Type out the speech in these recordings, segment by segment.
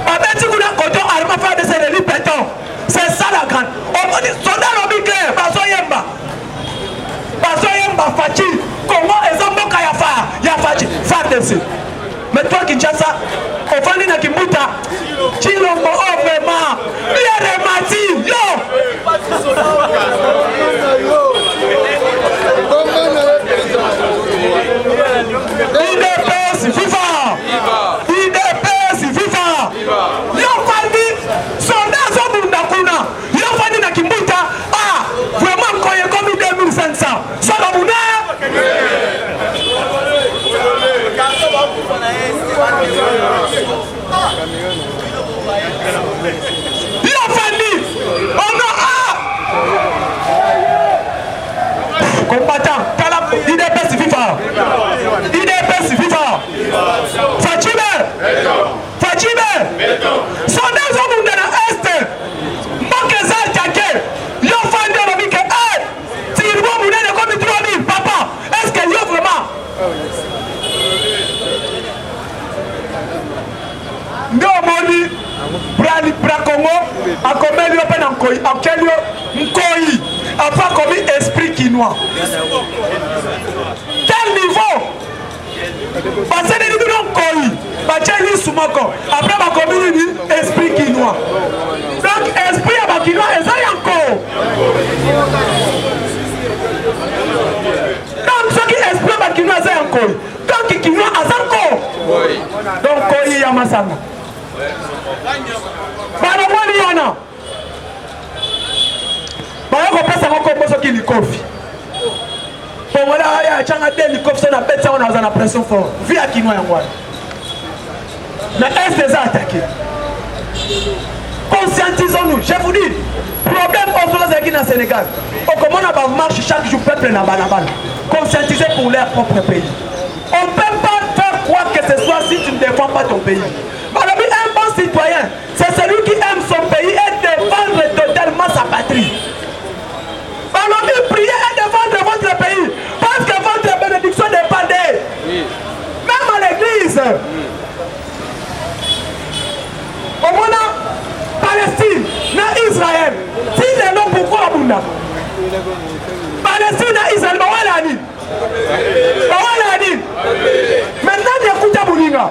Abeti kuna koto arma fa de c'est le béton. C'est ça la grande. On dit soldat lobby clair, bazoyemba. Bazoyemba fachi. Comment ezamboka ya fachi. Fardesi. Mais toi Kinshasa, au fond na Kimbuta, Chilombo vraiment. Bien remati. Yo. IDPS viva. IDPS viva. Yo fandi soldat zobunda kuna. Yo fandi na Kimbuta. Ah, vraiment koye comme 2500. Sala muna. Yo fandi. Oh non ah. Combattant, Kalap, IDPS viva. IDPS viva. Fachime. Sondage au monde na Est. Mokeza Tchake. Yo fandi on dit que si il va mourir comme 3000 papa, est-ce que yo vraiment Ndo moni Bracongo a commis l'open en koi, en kelio nkoi, a pas commis esprit quinois. Quel niveau? Parce que nous avons koi, bacheli sumoko. Après ma commune esprit quinois. Donc esprit à bakinois et ça y encore. Donc ce qui esprit à bakinois c'est encore. Donc quinois à encore. Donc koi yamasanga. Bana mwali yana baya kopesa ngoko boso ki likofi pongola ya changa de likofi na pesa on a pression fort via kinwa yango mais est des attaqués conscientisons-nous je vous dis problème au Sénégal na Sénégal on comment on va marcher chaque jour peuple na banabana conscientiser pour leur propre pays on ne peut pas faire quoi que ce soit si tu ne défends pas ton pays. Un bon citoyen, c'est celui qui aime son pays et défendre totalement sa patrie. Alors, priez et défendre votre pays parce que votre bénédiction dépendait. Même à l'église. Au moment Palestine, dans Israël, si les noms pourquoi Abunda Palestine, dans Israël, maintenant, il y a Kouta Boulinga.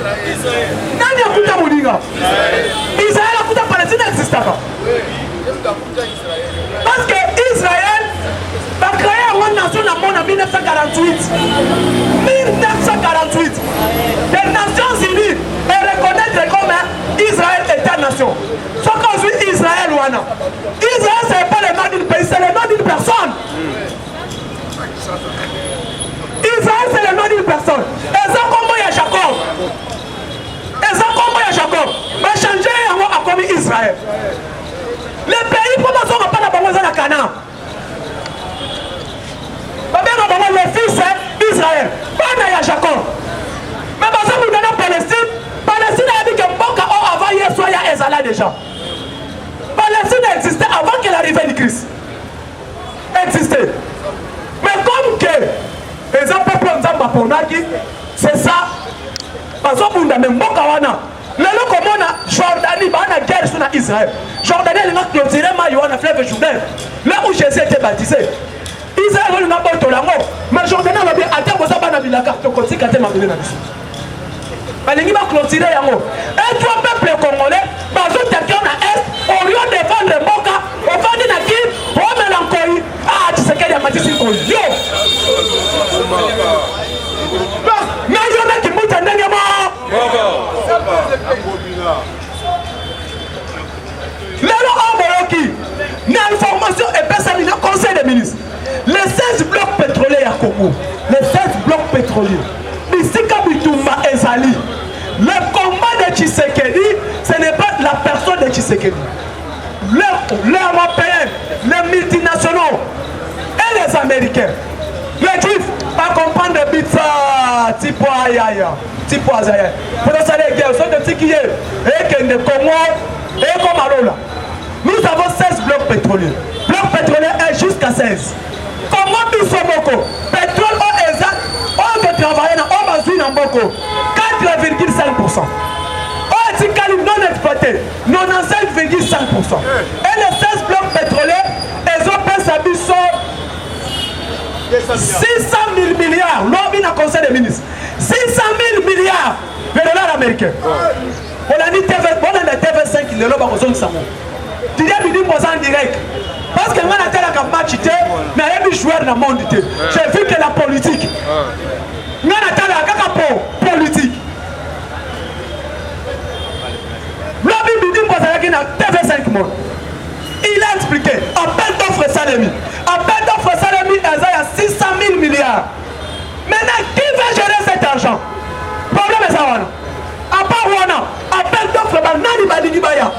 Nani akuta mulinga Israël akuta Palestine n'existe pas parce que Israël a créé une nation en 1948 les Nations Unies et reconnaître comme Israël État-nation sauf qu'aujourd'hui Israël wana Israël c'est pas le nom d'une pays c'est le nom d'une personne Israël c'est le nom d'une personne et ça comme il y a Jacob et ça comme il y a Jacob va changer à comme Israël les pays pour nous sont pas la banque à Canaan les fils d'Israël pas il y a Jacob mais parce que nous donnons Palestine a dit que Mboka avant hier soir il y a Ezala déjà Palestine existait avant que l'arrivée du Christ existait mais comme que les peuples c'est ça parce que nous avons Mboka wana lelo komona Jordanie bana guerre sur Israël Jordanie elle a clôturé Maïwana fleuve Jourdain là où Jésus était baptisé Israël n'a pas tolango mais Jordanie a bien attend pour ça bana bilaka to kosi kate mabele na biso balingi ba clôturer yango et toi peuple congolais bazo takion na est au lieu de défendre Mboka au fond de Nakim au mélancolie ah tu sais qu'il y a matisi ko yo na yo na kimuta ndenge mo lelo oboyoki na information et personne na conseil des ministres les 16 blocs pétroliers à Congo les 16 blocs pétroliers Bisika Bitumba Ezali le combat de Tshisekedi ce n'est pas la personne de Tshisekedi les Européens les multinationaux et les Américains les Juifs pas comprendre de pizza tipo ayaya tipo azaya pour ça les guerres sont de tikiye et que de Congo et comme Alola nous avons 16 blocs pétroliers blocs pétroliers est jusqu'à 16 comment nous sommes beaucoup pétrole au exact on peut travailler dans Omazou Namboko 4 94,5%. Oh, Tikali non exploité, 95,5%. Et les 16 blocs pétroliers, ils ont payé sa mission 600 000 milliards. L'homme dans le conseil des ministres. 600 000 milliards de dollars américains. On a dit TV5, il est là, on a dit ça. Tu dis que tu en direct. Parce que moi, je suis match, je suis joueur dans le monde. J'ai vu que la politique. Nous, je suis politique. Il a expliqué, appel d'offre Salemi. Appel d'offre Salemi, il y a 600 000 milliards. Maintenant, qui va gérer cet argent? Problème est ça, à part Wana, appel d'offre, Nani Badini Baya.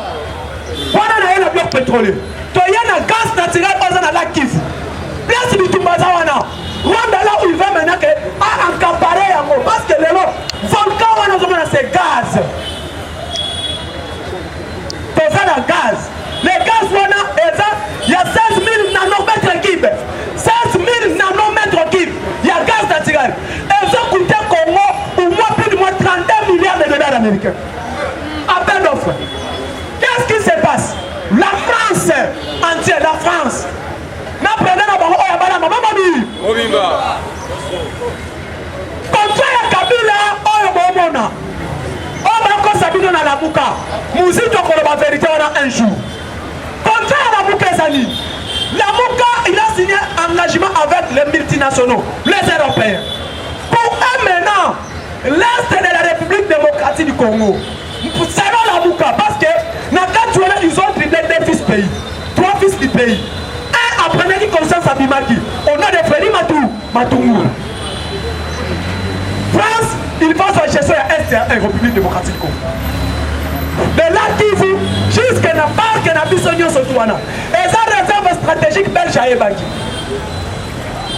Wana n'a bloc pétrolier. Il y a un gaz naturel dans la Kivu. Place du Tumbaza Wana. Rwanda là où il va maintenant à encamparer Yango. Parce que le volcan Wana c'est gaz. Le gaz. Les gaz Wana, il y a 16 000 nanomètres cubes. 16 000 nanomètres cubes. Il y a gaz naturel. Ils ont coûté Congo au moins plus de 32 milliards de dollars américains. Appel d'offres. Qu'est-ce qui se passe? La France entière, la France. N'a pas de contrat ya Kabila, oyo bomona. On va s'habiller dans la bouca. Moussi doit qu'on la vérité un jour. Contrat à la bouca, Zani. La bouca, il a signé un engagement avec les multinationaux, les Européens. Pour eux maintenant, l'Est de la République démocratique du Congo. Selon la bouca, parce que ils ont triplé 2 fils pays, 3 fils du pays. Un apprenait qui conscience à Bimaki. On a des frères Matungu. France, il va se chercher à Est et République démocratique du Congo. De là Kivu, jusqu'à la part que la Bissonio Sotouana. Et ça réserve stratégique belge à Ebaki.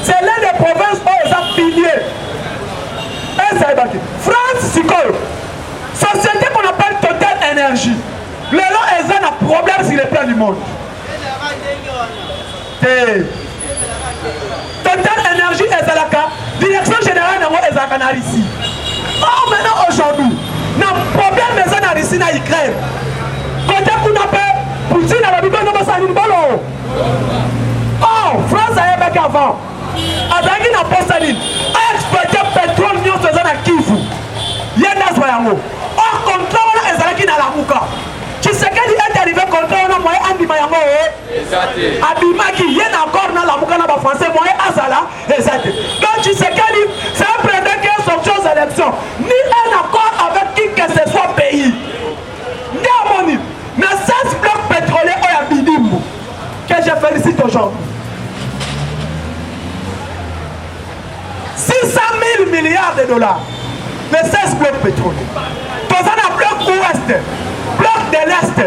C'est l'un des provinces où ils ont pilier. France, Sikol. Société qu'on appelle Total Énergie. Le long, ils ont un problème sur le plan du monde. Total Énergie et Zalaka, direction générale de Ezakana ici. Or maintenant aujourd'hui, nous avons un problème de zone ici dans l'Ukraine. Côté qu'on appelle Poutine à la Bible, nous avons un ballon. Oh, France a évoqué avant. Avec une apostoline, a exploité le pétrole nous faisons à Kivu. Il y a un Soyango. Or, contrôle Ezalaki dans la Mouka. Tu sais qu'il est arrivé contre un moyen Andimayango. Abimaki, il y a encore dans la Mouka français, moyen Azala. Donc tu sais qu'il c'est un président qui est sorti aux élections. Ni un accord avec qui que ce soit pays. Ni harmonie. Mais 16 blocs pétroliers au Yabidim que je félicite aujourd'hui. 600 000 milliards de dollars. Les 16 blocs pétroliers. Dans un bloc ouest, bloc de l'est,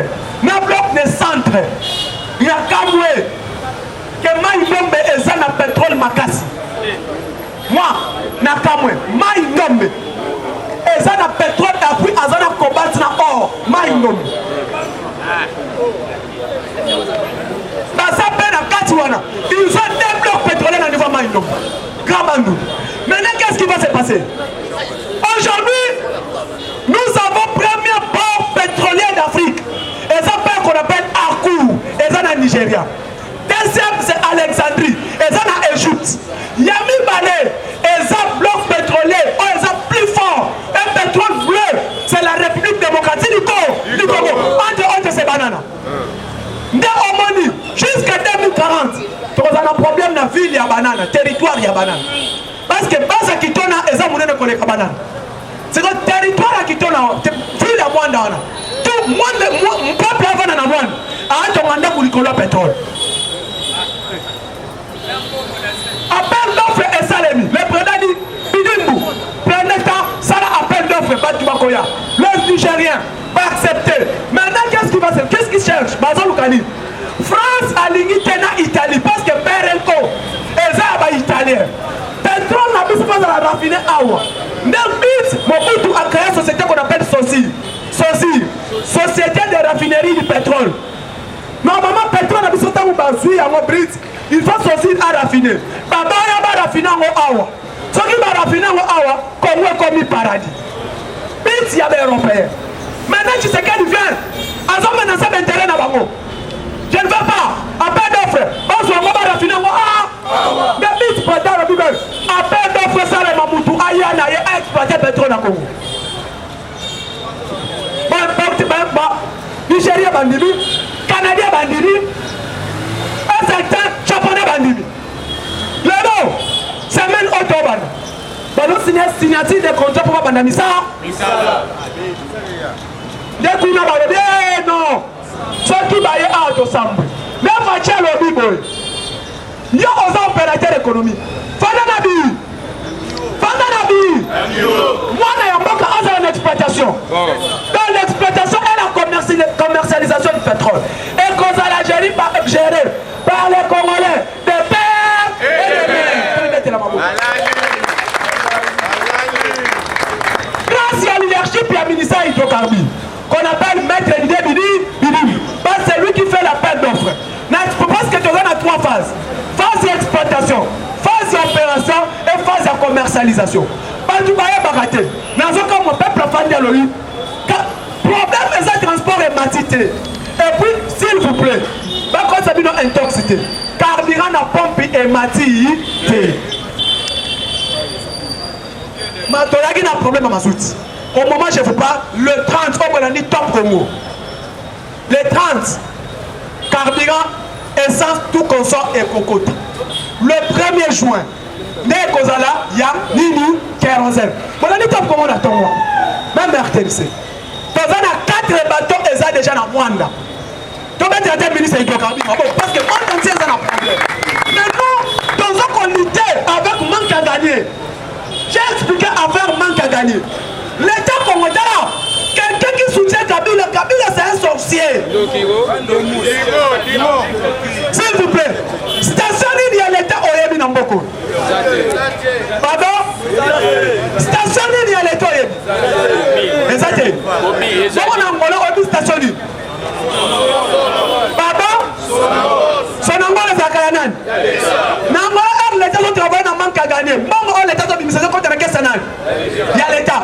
un bloc de centre. Il y a Kamwe. Que Maïnombe est un pétrole Makasi. Moi, Nakamwe, Maïnombe. Et ça, le pétrole, et puis, Azana combattre na or, Maïnombe. Dans sa peine à Katiwana, ils ont des blocs pétroliers dans le niveau Maïnombe. Grabandou. Maintenant, qu'est-ce qui va se passer? Aujourd'hui, nous avons premier port pétrolier d'Afrique. Et ça fait qu'on appelle Akou. Et ça, dans le Nigeria. Deuxième, c'est Alexandrie. Et ça, dans l'Égypte. Yami Balé. Et ça, bloc pétrolier. Oh, et ça, plus fort. Un pétrole bleu. C'est la République démocratique du Congo. Entre autres, c'est banane. Dès Omoni, jusqu'à 2040, tu as un problème dans la ville, il y a banane. Territoire, il y a banane. Parce que base qui tourne, et ça, vous ne connaissez pas banane. C'est le territoire qui tourne, ville à Mwanda. Tout le monde, mon peuple avant dans la Mwanda, a un mandat pour le pétrole. Appel d'offres et Salemi. Le président dit, Bidimbu, prenez le temps, ça a appel d'offres, Batubakoya. Le Nigérien va accepter. Maintenant, qu'est-ce qu'il va faire? Qu'est-ce qu'il cherche? Bazan Lukani. France a limité l'Italie parce que Berenco, et ça va italien. Pétrole n'a plus pas de la raffiner Awa. Nelbit, Mobutu a créé une société qu'on appelle SOSI. SOSI, Société de raffinerie du pétrole. Normalement, pétrole n'a plus pas de bazouille à mon Brit. Il faut SOSI à raffiner. Baba va raffiner en Awa. Ce qui va raffiner en Awa, comme on commis paradis. bits, il y avait européen. Maintenant, tu sais qu'elle vient. Elles ont menacé d'intérêt dans Bango. Je ne veux pas. Appel d'offres. On se voit dans la finale. Ah! Mais bits, pas dans le Bible. Appel d'offres, ça les Mamoutou. Aïe, aïe, aïe, exploiter le pétrole dans le Congo. Nigeria bandimi, Canadien bandimi, un certain Japonais bandimi. Le nom, c'est même Otoban. Ballon signature de contrat pour Bandamisa. Dès qu'on a parlé, non. Ceux qui baillent à Autosambre. Même Fatia Lobby Boy. Il y a aux opérateurs économiques. Fandanabi. Moi, je suis en exploitation. Dans l'exploitation et la commercialisation du pétrole. Et qu'on a géré par les Congolais, des pères et des mères. Grâce à leadership et à ministère hydrocarbures, qu'on appelle Maître Lidé Bidi, c'est lui qui fait l'appel d'offres. Parce que tu as 3 phases. Phase d'exploitation, phase d'opération et phase de commercialisation. Pas du bail baraté. Dans un cas, mon peuple a fait à l'OI. Problème est ça, transport et matité. Et puis, s'il vous plaît, quand ça dit non intoxité, carburant à pompe et matité. Matolagi n'a problème à ma soute. Au moment où je vous parle, le 30, on va dire top promo. Le 30, carburant, essence, tout consort et cocotte. Le 1er juin, dès qu'on a là, il y a Nini, kérosène. On a dit top comment on attend moi. Même RTLC. Dans un 4 bateaux, ils sont déjà dans Rwanda. Tu vas dire à ministre hydrocarbures. Parce que le monde entier est un problème. Mais nous, dans un comité avec manque à gagner, j'ai expliqué avec manque à gagner. L'État congolais là, quelqu'un qui soutient Kabila, Kabila c'est un sorcier. S'il vous plaît, station il y a l'État Oyebi Namboko. Pardon? Station il y a l'État Oyebi. Exactement. Donc on a un Oyebi station. Pardon? Sonango les Akayanan. Nango l'État doit travailler dans manque à gagner. Bongo l'État doit ministère contre la caisse nationale. Il y a l'État.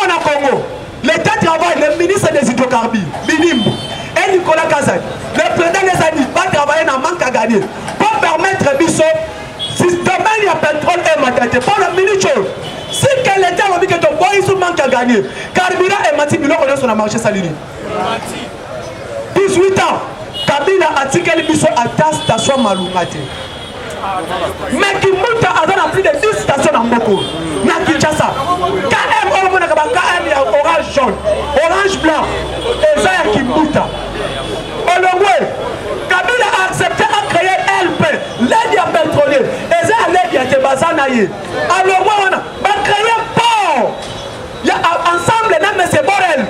On a Congo. L'État travaille, le ministre des hydrocarbures, Binimbo, et Nicolas Kazan, le président des années, va travailler dans manque à gagner pour permettre Bissot, si demain il y a pétrole et matériel, pour le ministre, si l'État a dit que ton boy il manque à gagner, carburant et matériel, il a sur le marché salini. 18 ans, Kabila a dit que Bissot a ta station Malumate. Mais qui monte à plus de 10 stations en Boko. Na Kinshasa. KM, KM, il y a orange jaune, orange blanc. Et ça, il y a Kimbuta. Olongwe, Kabila a accepté à créer LP, l'aide à pétrolier. Et ça, l'aide à Tebazanaye. Alors, on va créer port. Il y a ensemble, mais c'est Borel.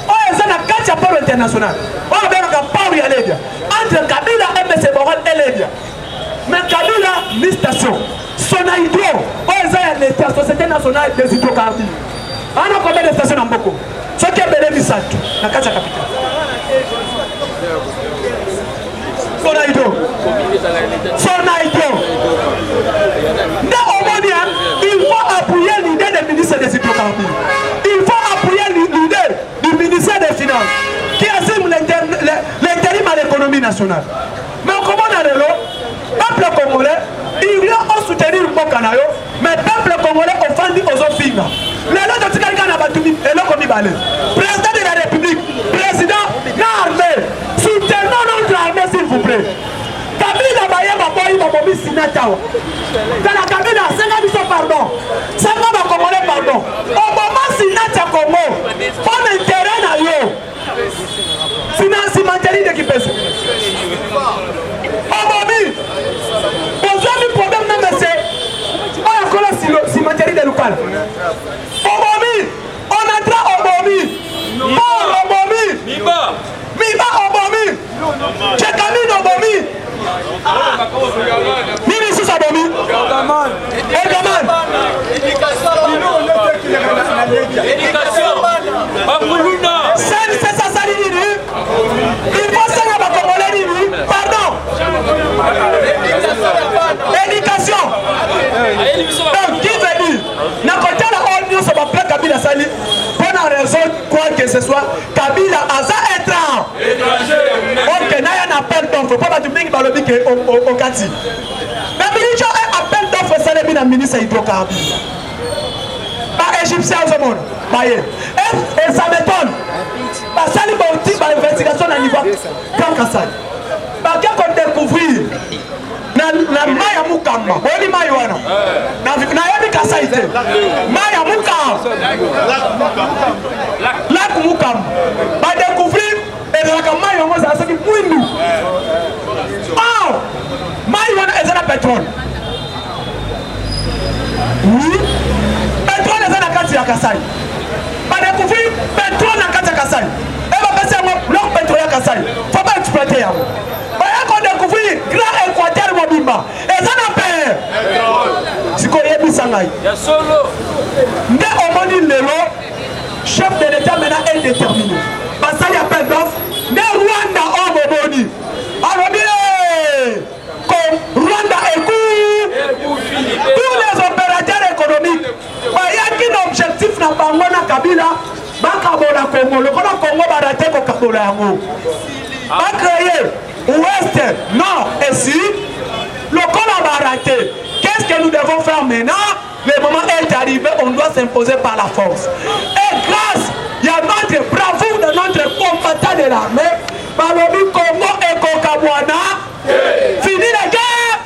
Oh, et ça, il y a 4 ports internationaux. Oh, il y a un port, il y a l'aide. Entre Kabila et M. Borel et l'aide. Mais Kabila, ni station. Sonaïdro, l'État, Société nationale des hydrocarbures. On a combien de stations dans Boko? Ce qui est bénéfice à tout, la carte capitale. Sonaïdro. Il faut appuyer l'idée du ministère des hydrocarbures. Il faut appuyer l'idée du ministère des Finances qui assume l'intérim à l'économie nationale. Mais comment on a le peuple congolais, il y a un soutenir Mokanayo, mais le peuple congolais offendu aux autres filles. Les autres qui président de la République, président de l'armée, soutenons notre armée s'il vous plaît. Kabila Bayema Boyi Mabobi Sinatawa. Dans la Kabila, c'est un pardon. C'est un Congolais pardon. Au moment Sinata Congo, on intérêt à yo. Financement de qui pèse. Au moment, besoin du problème de monsieur. On a collé si matériel de local. Au moment, on entra au moment. Mort au moment. Miba au moment. Chekamine au moment. Nini sous sa bomi? Egaman. Éducation. C'est ça, ça dit. Il faut ça à Congolais. Pardon. Éducation. Donc, qui veut dire? N'a pas la ordre sur ma plaque Kabila. Sali, pour la raison quoi que ce soit, Kabila a ça étranger. Ok, il y a un appel d'offres, pas de bien balobi que au Kati. Mais il y a un appel d'offres, ça les bien ministre hydrocarbures. Pas égyptien au monde, et ça m'étonne. Parce que les bautis, l'investigation à niveau quand Kassai. Parce qu'on découvrir na maya mukamba oli mayo wana na yoni kasaite maya mukamba la mukamba ba découvrir et la mayo ngo za saki mwindu ah mayo wana ezana pétrole oui pétrole ezana kati ya Kasai ba découvrir pétrole na kati ya Kasai et ba pesa ngo bloc pétrole ya Kasai faut pas exploiter yango ba yako découvrir grand Équateur mobimba ezana paix siko yebisa ngai ya solo nde omoni lelo chef de l'état maintenant est déterminé basali appel d'offres nde Rwanda o moboni alobi comme Rwanda écoute tous les opérateurs économiques bayaki na objectif na bango na Kabila bakabola Congo lokola Congo barate kokabola yango bacréer ouest, nord et sud, le col a raté. Qu'est-ce que nous devons faire maintenant? Le moment est arrivé, on doit s'imposer par la force. Et grâce, il y a notre bravoure de notre combattant de l'armée, Balobi Congo et Kokabwana, fini la guerre.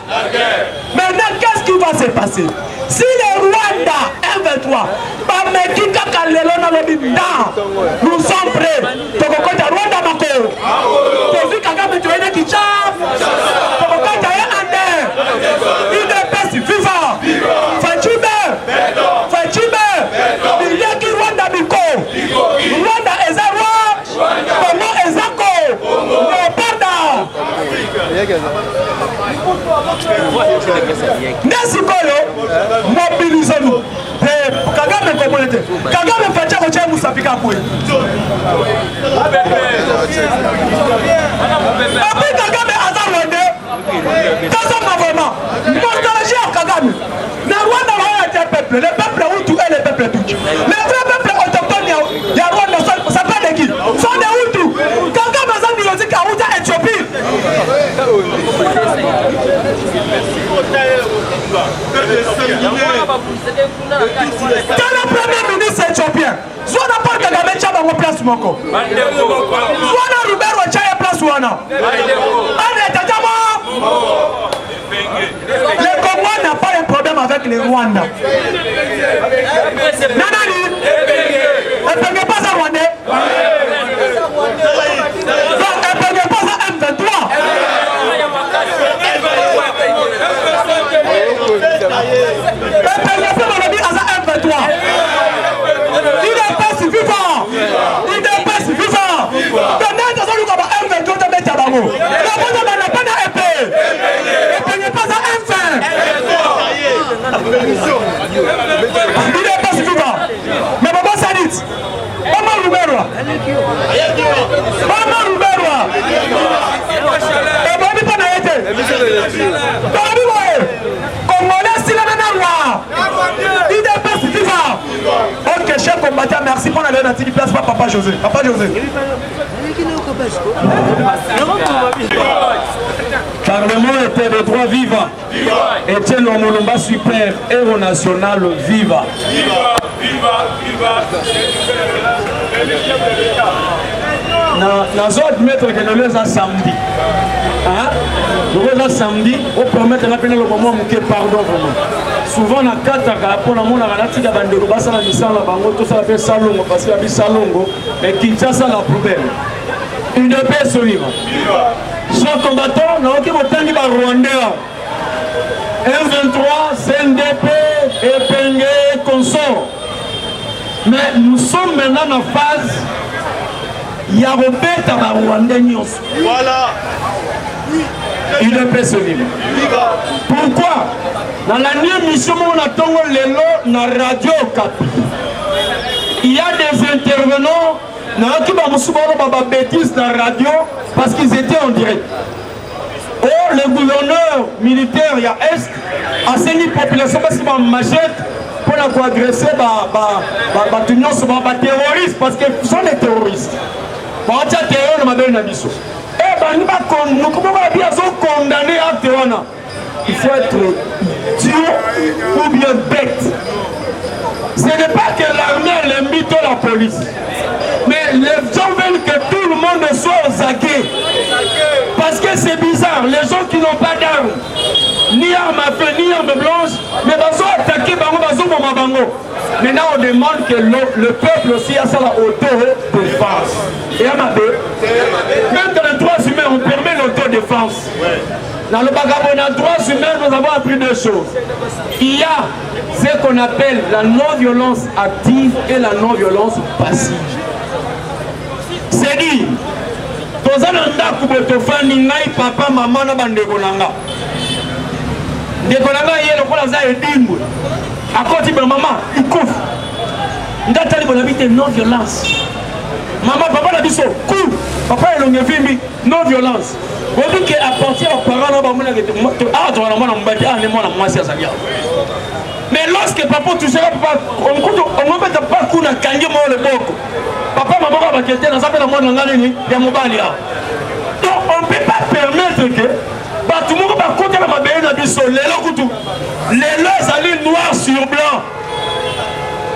Maintenant, qu'est-ce qui va se passer? Si le Rwanda M23, nous sommes prêts. Rwanda Mako. Tovi Kagame tu es qui chave. Tokokota ya ande. UDPS viva. Fachime. Il y a qui Rwanda Biko. Rwanda Ezarwa. Congo Ezako. Leoparda. Nasi Kolo. Mobilisons-nous. Kagame communauté. Kagame Facha Kocha Moussafika Koué. Après Kagame Azarwande, Kazama vraiment. Nostalgie à Kagame. Na Rwanda va être peuple. Le peuple Hutu et le peuple Tutsi. Les vrais peuples autochtones, il y a Rwanda, ça parle de qui? Sont des Hutus. Kagame Azarwande dit qu'Hutu est Éthiopie. Dans le premier ministre éthiopien, Zwana Paul Kagame Tchaba place Moko. Zwana Rubero Tchaya place Wana. Le Congo n'a pas un problème avec les Rwandais. Nanani, elle ne peut pas à Rwandais. Donc elle ne peut pas à M23. Mais Baba Salit, Omar Ruberwa, ok, cher combattant, merci pour la place, Papa José. Papa José. Car le monde était de droit viva. Etienne Omolomba super héros national viva. Nous allons admettre que nous sommes samedi. Nous sommes samedi, on permet de rappeler le moment où pardon vraiment. Souvent, on a 4 pour la monde à la tige bande de basa la mission la bango tout ça fait salongo parce qu'il y a des salongo mais Kinshasa la poubelle. Une paix solide. Chers combattants, nous avons obtenu par Rwanda. M23, CNDP, Epenge, consort. Mais nous sommes maintenant en phase. Il y a Robert à Rwanda. Voilà. Une paix solide. Pourquoi? Dans la nuit mission, on attend le na radio Okapi. Il y a des intervenants qui ont bêtises dans la radio parce qu'ils étaient en direct. Or, le gouverneur militaire, il y a Est, a saigné la population parce qu'il va machette pour pour agresser les terroristes parce que ce sont des terroristes. Bon, il y a des terroristes. Nous condamner à Théona. Il faut être idiot ou bien bête. Ce n'est pas que l'armée aime la police. Mais les gens veulent que tout le monde soit aux aguets. Parce que c'est bizarre, les gens qui n'ont pas d'armes, ni armes à feu, ni armes blanches, mais ils sont attaqués par Bango. Maintenant on demande que le peuple aussi a ça la autodéfense. Et à ma même dans les droits humains, on permet l'autodéfense. Dans le bagabon, droits humains, nous avons appris deux choses. Il y a ce qu'on appelle la non-violence active et la non-violence passive. C'est dit, tous les gens papa, maman, bandekolanga. Ndekolanga yé le kola za edimbo. À côté de maman, il couvre. Ndata li bonabité non-violence. Maman, papa la biso, couvre. Papa est longue vie, non-violence. On dit qu'à partir aux parents, mais lorsque papa touchera, on ne peut pas qu'on a gagné le boko. Papa, maman va quitter dans sa peine à moi dans l'année, il y a mon balia. Donc on ne peut pas permettre que tout le monde va compter dans ma béne à biso, les lois allaient noir sur blanc.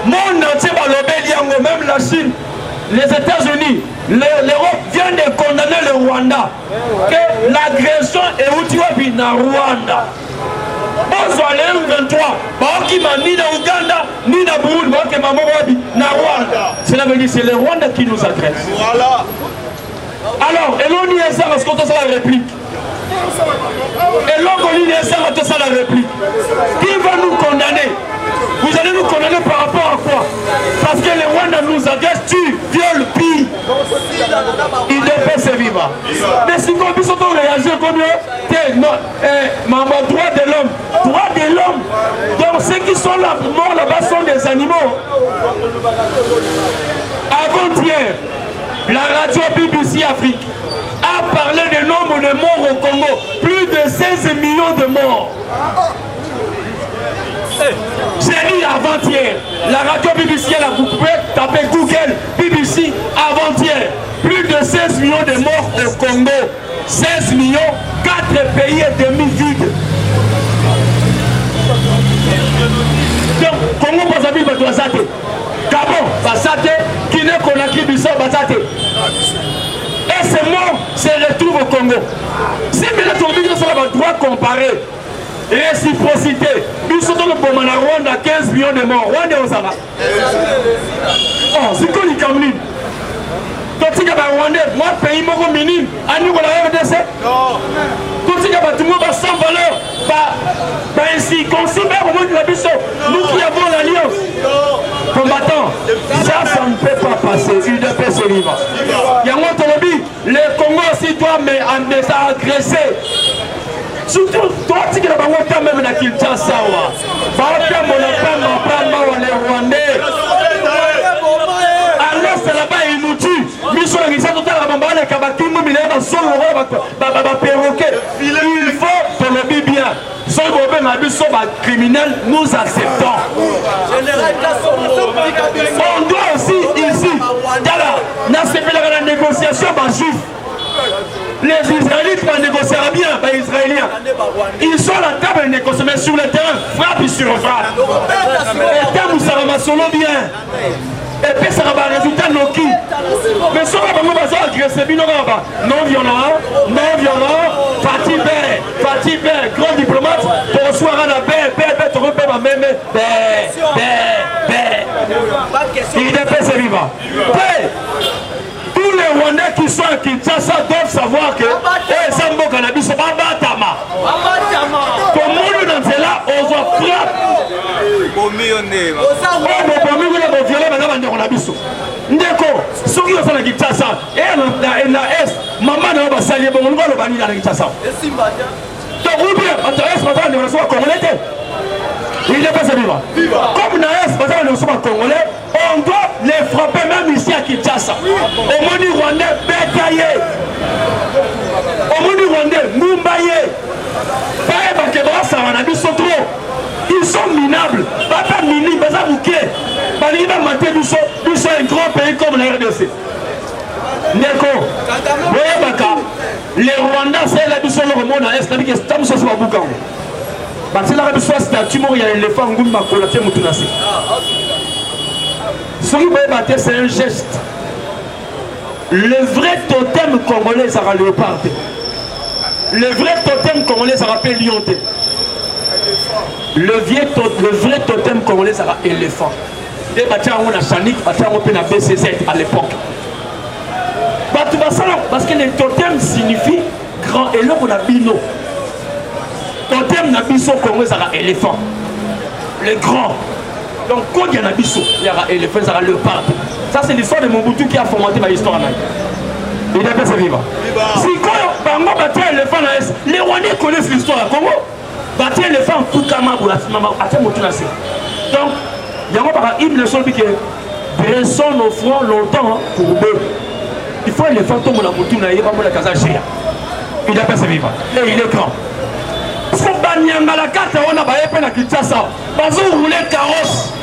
Monde entier va l'obéir, même la Chine, les États-Unis, l'Europe vient de condamner le Rwanda. Que l'agression est utilisée dans le Rwanda. Bonsoir les M23, qui m'a ni dans Ouganda, ni dans Burundi, qui m'a dit dans Rwanda. Cela veut dire que c'est le Rwanda qui nous agresse. Voilà. Alors, et l'on y est ça parce qu'on a la réplique. Et l'on y est ça parce qu'on a la réplique. Qui va nous condamner? Vous allez nous condamner par rapport à quoi? Parce que les Rwandais nous agressent, tu violes, pille. Il devait se vivre. Mais si on puisse réagir comme maman, droit de l'homme. Droit de l'homme. Donc ceux qui sont là, morts là-bas sont des animaux. Avant-hier, la radio BBC Afrique a parlé du nombre de morts au Congo. Plus de 16 millions de morts. J'ai dit avant-hier, la radio BBC, vous pouvez taper Google, BBC avant-hier, plus de 16 millions de morts au Congo. 16 millions, 4 pays et demi vides. Donc, Congo, vous avez dit, Gabon, Basate, Guinée, Conakry, Bissau, Basate. Et ces morts se retrouvent au Congo. Si maintenant on a le droit comparer, réciprocité, nous sommes dans le Rwanda, 15 millions de morts. Rwanda, on s'en va. Oh, c'est quoi les Cameroun? Quand tu as Rwanda, moi, pays mon minime, à nous, on a RDC. Non. Quand tu as tout le monde sans valeur, ainsi, considère au moins de la mission, nous qui avons l'alliance. Combattants, ça ne peut pas passer. Il ne peut se vivre. Il y a un lobby, les Congos aussi doivent agresser. Surtout, toi, tu as même la Kinshasa. Les Rwandais. Alors, c'est là-bas, ils nous tuent. Il faut pour le bien. Sans le criminel, nous acceptons. On doit aussi ici, dans la négociation, les Israélites vont négocier bien, les Israéliens. Ils sont à la table de négocier, mais sur le terrain, frappe sur frappe. Et quand nous sommes bien. Et puis ça va résultat Noki. Mais ça va pas agresser, non violent, Fatih Bert, grand diplomate, pour recevoir un Bert, tu repères ma même, il est fait ce vivant. Tous les Rwandais qui sont à Kinshasa doivent savoir que Sambo Cannabis sont pas Batama. Comme nous dans cela, on va frapper. Ndeko, ceux qui sont à Kinshasa, et la Est, maman n'a pas sali, bon, on va le bannir à Kinshasa. Donc, ou bien, à la Est, on va recevoir Congolais. Il n'est pas vivant. Comme la Est, on va recevoir Congolais, on doit les frapper même ici à Kinshasa. Au Moni Rwandais, Bekaye. Au Moni Rwandais, Mumbaye. Ils sont minés. minable, pas mini, pas ça bouquet. Il va mater nous sommes un grand pays comme la RDC. Neko, voyez Baka, les Rwandais, c'est la mission au monde à l'Est, qui est tam sur la boucan. C'est la mission statue, il y a l'éléphant, on m'a collaté Moutounassi. Ce qui va battre, c'est un geste. Le vrai totem congolais, ça va léopard. Le vrai totem congolais, ça rappelle lion. Le vrai totem congolais, ça va éléphant. Et on a Chanik, on a BCZ à l'époque. Parce que le totem signifie grand et là on a bino. Totem n'a biso congolais, ça va éléphant. Le grand. Donc quand il y a un biso, il y aura éléphant, ça va léopard. Ça c'est l'histoire de Mobutu qui a formaté ma histoire. Il a fait ça vivre. Si quand on battu l'éléphant, les Rwandais connaissent l'histoire. Comment battu l'éléphant, tout comme un donc, il y a un hymne sur le que dressons nos fronts longtemps pour eux. Il faut l'éléphant tomber dans la Mobutu, il va la casa géa. Il a fait ça vivre. Et il est grand. Parce que Banyanga la carte, on a baillé peine à Kinshasa. Parce que vous roulez carrosse.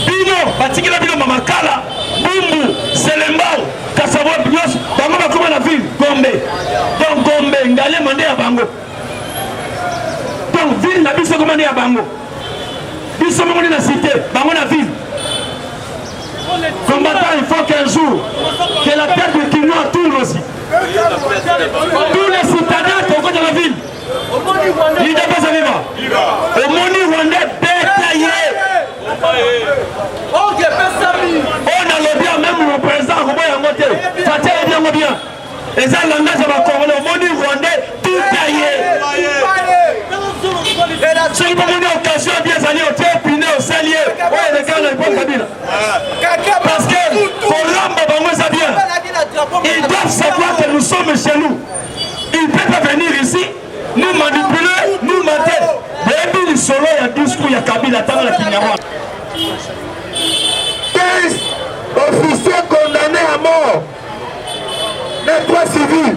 Bino, Batikila Bino Mamakala, Bumbu, Selembao, Kassavo, Bios, Bango Bakuma la ville, Gombe. Donc Gombe, Ngale Mandé à Bango. Donc ville n'a biso commandé à Bango. Biso Bango dans la cité, Bango la ville. Combattant, il faut qu'un jour, que la tête de Kinois tourne aussi. Tous les citadins qui sont dans la ville. Il n'a pas à vivre. Au Moni Rwandais détaillé. On a le bien, même le président Roboy a monté. Ça tient bien bien. Et ça, l'angage va corroler au Moni Rwandais tout taillé. Si vous avez une occasion bien salir au pied, piné au salier. Ouais, les gars, on a une bonne cabine. Parce que Colombo, Bango, ça vient. Ils doivent savoir que nous sommes chez nous. Ils ne peuvent pas venir ici, nous manipuler, nous mentir. Depuis le solo, il y a 12 coups, il y a Kabila, il y a Kinyawa. 15 officiers condamnés à mort. Les droits civils.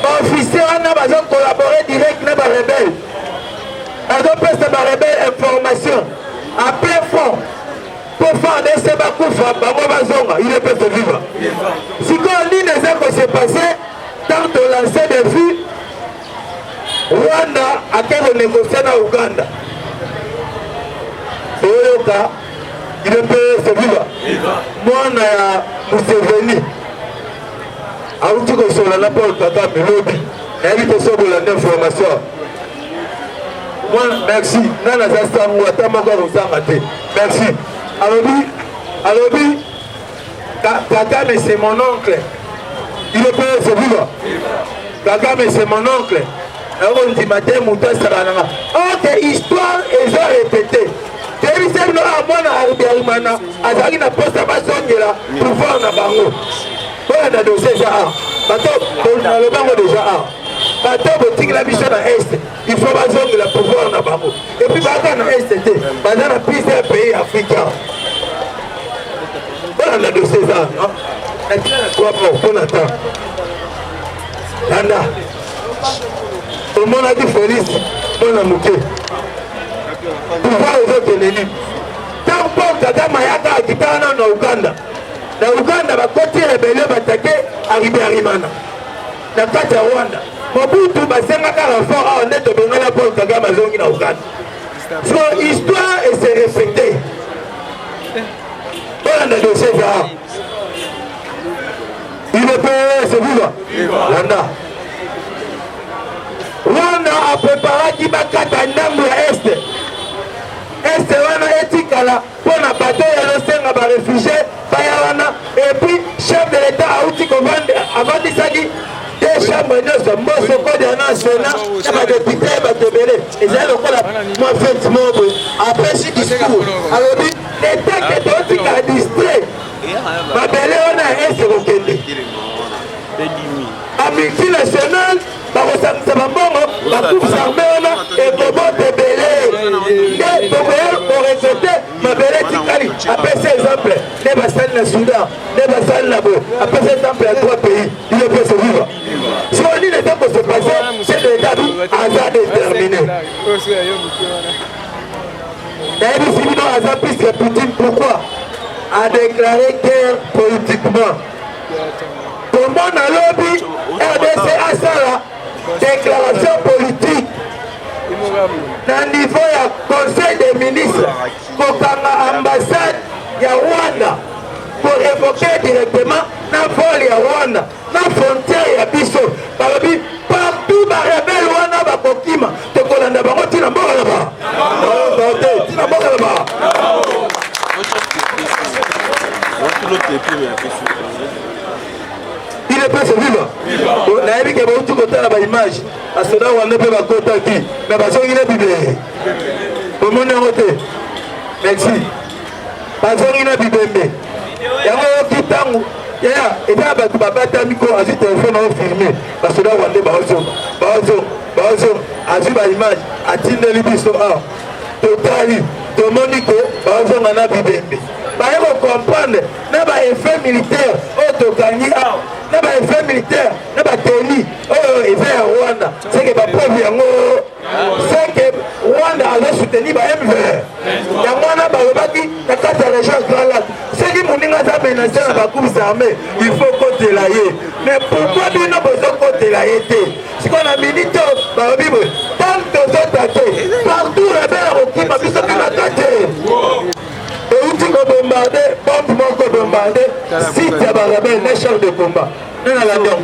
Les officiers ont collaboré direct avec les rebelles. Ils ont presté les rebelles information. À plein fond. Pour faire des Sebakoufa, il est peut vivre. Si on lit les échos qui s'est passé, tant de lancer des vues, Rwanda a été négocié dans Ouganda. Oyoka, il peut se vivre. Moi, on a Museveni. Aouti sur la Paul Kagame, lobby. Elle est sur l'information. Moi, merci. Nana Zastam ou Atamaka Rosamate. Merci. Alobi, Kagame c'est mon oncle. Il est peut se vivre. Kagame c'est mon oncle. On dit matin, Mouta Sarananga. Autre histoire, ils ont répété. Télévision à moi, à Arimana, à Zarina Posta Basongela, pour voir na bango. On a dossier ça. On a le bango déjà. Bateau boutique la mission à Est. Il faut Basongela pour voir na bango. Et puis Bagan à Est, Bagan a pris un pays africain. On a dossier ça. Quoi pour on attend. Tanda. Tout le monde a dit Félix, on a mouqué. Pour voir les autres ennemis. Tant que Kagame a quitté en Ouganda. Dans Ouganda, va côté rébellion, va attaquer arrivé à Rimana. Dans le Rwanda. Mobutu, va s'en faire un fort à honnête de Bengala pour Kagame à Zongi dans Ouganda. Son histoire est se respecter. On a dossier ça. Il ne peut se vivre. Landa. Rwanda a préparé Kibakata Ndambu à Est. Est wana etikala pour na bateau ya losenga ba réfugiés bayawana et puis chef de l'état a outi kovanda avant disaki des chambres de Mbosso Code national ya ba député ba tebele et ça le kola moi fait mobo après ce discours alors dit l'état qui est otika distrait ba belé wana est kokende a multinational bakosangisa bambongo bakufi armé wana ekobote ebele nde tokoya korekote mabele etikali apesa exemple nde basali na Soudan nde basali na boye apesa exemple ya 3 pays il peut se vivre si on dit le temps que se passe c'est l'état aza déterminé Pourquoi a déclaré guerre politiquement? Comment dans le lobby RDC a ça là? Déclaration politique. Dans le niveau du Conseil des ministres, pour l'ambassade de Rwanda, pour évoquer directement dans le vol de Rwanda, dans la frontière de Bisso. Partout, les rebelles Rwanda va Kokima. Tu es là-bas, tu es là-bas. Il est pas vivre. On a vu que vous avez la image. À ce moment-là, on ne peut pas contacter. Mais parce qu'il est bibé. Au monde est roté. Merci. Parce qu'il est bibé. Il y a un petit temps. Et là, il y a un papa qui a un téléphone filmé. Parce que là, on est Azul a image. A Tindeli Bisso. Total. Tout le monde dit que on a bibé. Vous comprendre, il y a un effet militaire, il y a un effet militaire, il y a un tennis, il y a Rwanda. C'est que c'est que Rwanda a soutenu le MV. Il y a un région Grand-Lac. C'est qui m'a menacé dans la course armée, il faut côté la yé. Mais pourquoi nous avons besoin de côté la yé? C'est qu'on a milité dans la Bible. Tant de attaqués, partout les belles qui m'a vu ça qui m'a attaqué. Et où tu vas bombarder, bombe manque bombarder, si tu as barabé les chars de combat. Non, non, non.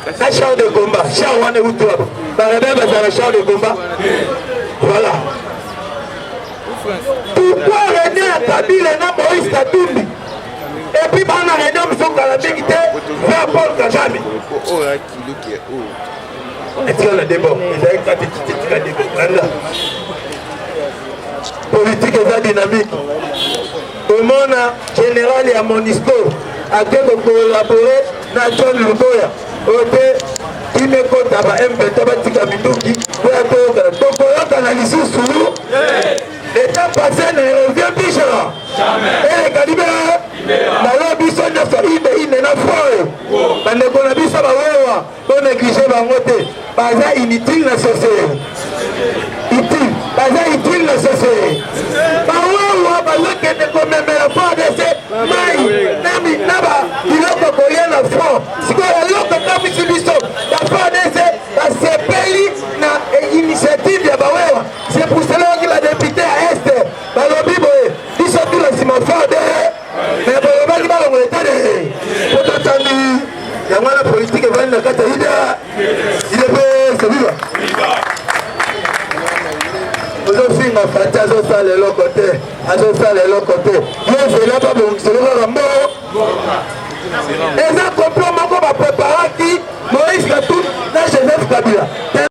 Les chars de combat, chars on est où toi? Barabé va dans les chars de combat. Voilà. Pourquoi René a Kabila et Moïse Katumbi? Et puis on a René Moussonga la dignité vers Paul Kagame. Est-ce qu'on a des bons? Ils avaient quand des bons. Politique est dynamique. Au monde général et à Monisco, à qui collaborer avec John Luboya. Qui me compte à M23 Tikaminduki, pour analyser sous nous. L'état passé ne revient plus là. Et les calibres, la lobby sont il n'est pas fort. Mais les colabis sont là, on néglige la montée. Pas inutile la société. Utile. Pas utile la société. La foi de ces mailles, Nami, Naba, il a copié la foi. Si vous avez l'autre comme Sibiso, la foi de ces pays, une initiative de Bawewa. C'est pour cela que la députée à Est, Balobibo, ils sont tous les immenses mais Balobibo, on est allé. Pour t'entendre, il y a la politique qui va dans la Kataïda. Il est prêt, c'est vivant. Aujourd'hui, ma fatigue, je sale de l'autre côté. Je sale de l'autre côté. Je ne sais pas bon, c'est le mort. Et ça, complètement, on va préparer qui Moïse Katou, dans Joseph Kabila.